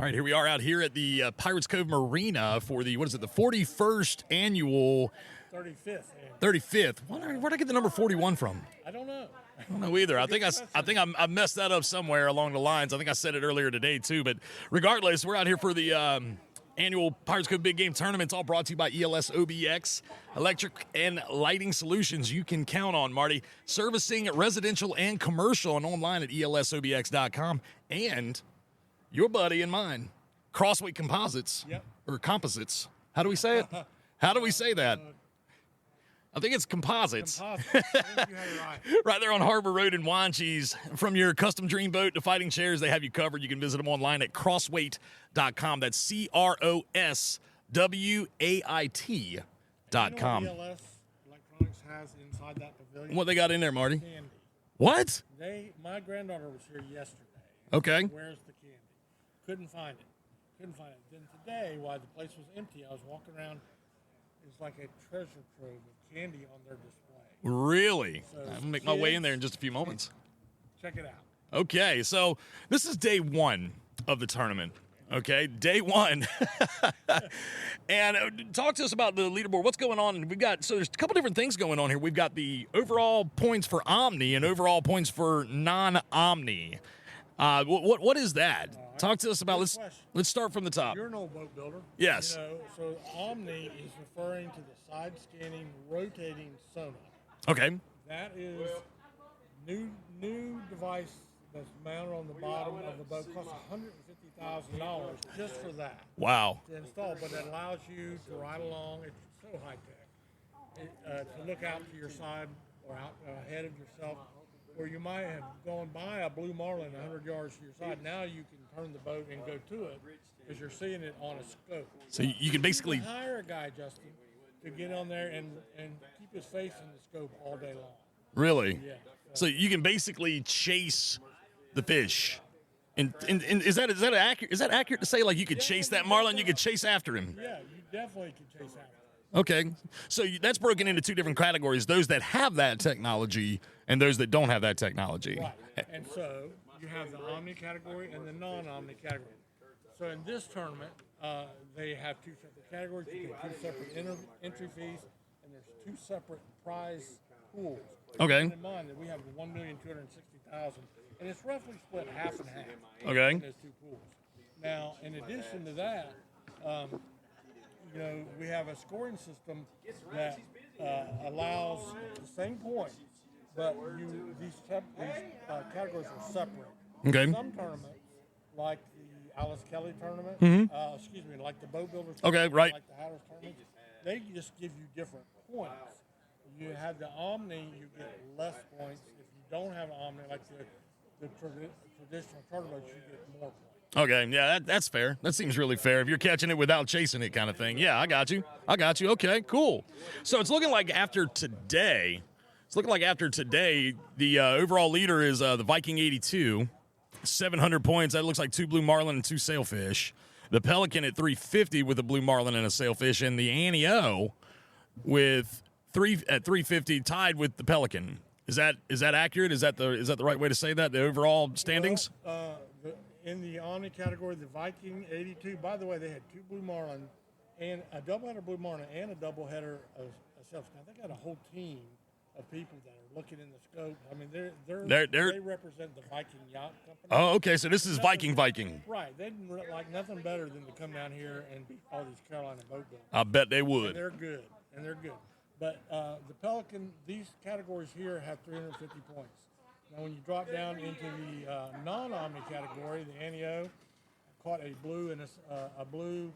All right, here we are out here at the Pirates Cove Marina for the, what is it, the 41st annual. 35th. 35th. Where'd I get the number 41 from? I don't know. I don't know either. I think I messed that up somewhere along the lines. I think I said it earlier today too. But regardless, we're out here for the annual Pirates Cove Big Game Tournament. It's all brought to you by ELS OBX, electric and lighting solutions you can count on, Marty. Servicing residential and commercial and online at elsobx.com. And your buddy and mine, Crossweight Composites. Yep. Or Composites. How do we say it? How do we say that? I think it's composites. I think you had it right. Right there on Harbor Road in Wanchese. From your custom dream boat to fighting chairs, they have you covered. You can visit them online at crossweight.com. That's CROSWAIT.com. You know what ELS Electronics has inside that pavilion? What they got in there, Marty? Candy. What? My granddaughter was here yesterday. Okay. Where's the candy? Couldn't find it. Then today, while the place was empty, I was walking around. It's like a treasure trove of candy on their display. Really? So I'm going to make my way in there in just a few moments. Check it out. Okay, so this is day one of the tournament. Okay, day one. And talk to us about the leaderboard. What's going on? So there's a couple different things going on here. We've got the overall points for Omni and overall points for non-Omni. What is that? Right. Talk to us about. Let's start from the top. You're an old boat builder. Yes. So Omni is referring to the side-scanning, rotating sonar. Okay. That is new device that's mounted on the bottom of the boat. Costs $150,000 just for that. Wow. To install, but it allows you to ride along. It's so high tech. To look out to your side or out ahead of yourself, where you might have gone by a blue marlin 100 yards to your side. Now you can turn the boat and go to it because you're seeing it on a scope. So you can basically hire a guy, Justin, to get on there and keep his face in the scope all day long. Really? Yeah. So you can basically chase the fish. And is that accurate? Is that accurate to say, like, you could chase that marlin, you could chase after him? Yeah, you definitely can chase after him. Okay, so that's broken into two different categories: those that have that technology and those that don't have that technology. Right. And so you have the Omni category and the non-Omni category. So in this tournament, they have two separate categories. You get two separate entry fees, and there's two separate prize pools. Okay. Keep in mind that we have the $1,260,000, and it's roughly split half and half. Okay. In those two pools. Now, in addition to that, we have a scoring system that allows the same points, but these categories are separate. Okay. Some tournaments, like the Alice Kelly tournament, like the boat builders tournament, Okay, right. like the Hatters tournament, they just give you different points. You have the Omni, you get less points. If you don't have an Omni, like the traditional charter boats, you get more points. Okay, yeah, that's fair. That seems really fair. If you're catching it without chasing it kind of thing. Yeah, I got you. Okay, cool. So it's looking like after today, the overall leader is the Viking 82, 700 points. That looks like two blue marlin and two sailfish. The Pelican at 350 with a blue marlin and a sailfish, and the Annie O at 350 tied with the Pelican. Is that accurate? Is that the right way to say that? The overall standings? Well, in the Omni category, the Viking 82, by the way, they had two blue marlin and a doubleheader blue marlin and a doubleheader of sailfish. Now, they got a whole team of people that are looking in the scope. I mean, they represent the Viking Yacht Company. Oh, okay, so this is Viking. Right. They'd like nothing better than to come down here and beat all these Carolina boat builders. I bet they would. And they're good. But the Pelican, these categories here have 350 points. Now, when you drop down into the non-Omni category, the Annie O caught a blue and a blue,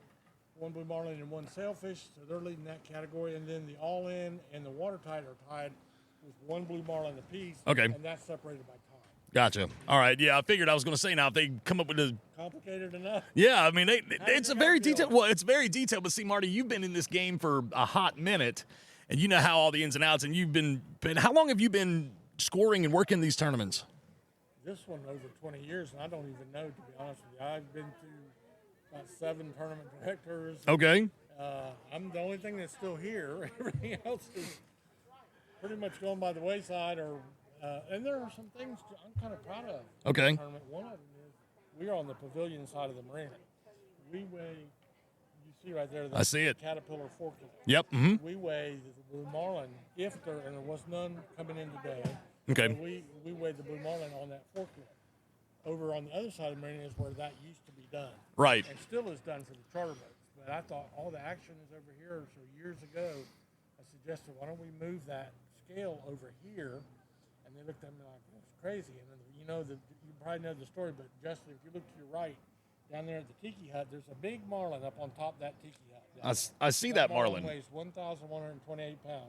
one blue marlin and one sailfish, so they're leading that category. And then the All-In and the Watertight are tied with one blue marlin apiece. Okay. And that's separated by time. Gotcha. All right. Yeah, I figured I was going to say now if they come up with a complicated enough. Yeah, I mean it's a very detailed. Well, it's very detailed. But see, Marty, you've been in this game for a hot minute, and you know how all the ins and outs. And you've been how long have you been scoring and working these tournaments? This one over 20 years, and I don't even know, to be honest with you. I've been to about 7 tournament directors. Okay. I'm the only thing that's still here. Everything else is pretty much going by the wayside. And there are some things I'm kind of proud of. Okay. One of them is we are on the pavilion side of the marina. we weigh. You see right there. I see it. Caterpillar forklift. Yep. Mm-hmm. We weigh the blue marlin if there and there was none coming in today. Okay. So we weighed the blue marlin on that forklift. Over on the other side of the marina is where that used to be done. Right. And still is done for the charter boats. But I thought all the action is over here. So years ago, I suggested, why don't we move that scale over here? And they looked at me like, that's crazy. And then, you probably know the story, but Justin, if you look to your right, down there at the tiki hut, there's a big marlin up on top of that tiki hut. I see that marlin. Weighs 1,128 pounds.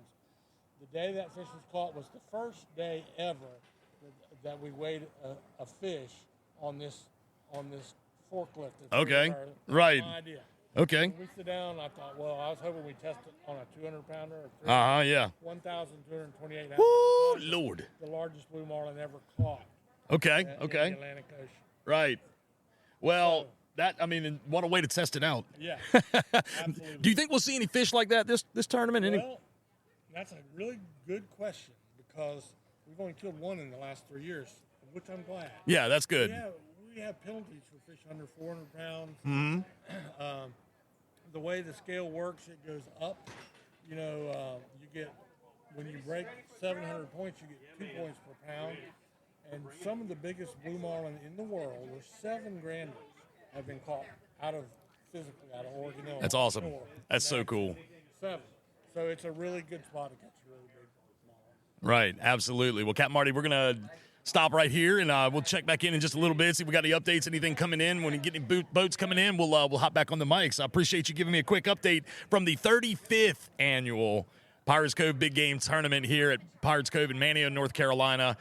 The day that fish was caught was the first day ever that we weighed a fish on this forklift. Okay, right. No idea. Okay. When we sit down, I thought, well, I was hoping we test it on a 200-pounder. Yeah. 1,228 ounces. Woo, Lord. The largest blue marlin ever caught. Okay. In the Atlantic Ocean. Right. Well, what a way to test it out. Yeah, absolutely. Do you think we'll see any fish like that this tournament? Well, that's a really good question because we've only killed one in the last 3 years, which I'm glad. Yeah, that's good. We have penalties for fish under 400 pounds. Mm-hmm. The way the scale works, it goes up. You get, when you break 700 points, you get 2 points per pound. And some of the biggest blue marlin in the world, there's 7 granders, have been caught out of Oregon. That's awesome. That's so cool. 7. So it's a really good spot to catch a really big marlin. Right, absolutely. Well, Capt Marty, we're going to stop right here, and we'll check back in just a little bit, see if we got any updates, anything coming in. When we get any boats coming in, we'll hop back on the mics. I appreciate you giving me a quick update from the 35th annual Pirates Cove Big Game Tournament here at Pirates Cove in Manteo, North Carolina.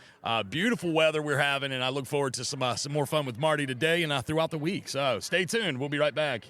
Beautiful weather we're having, and I look forward to some more fun with Marty today and throughout the week. So stay tuned. We'll be right back.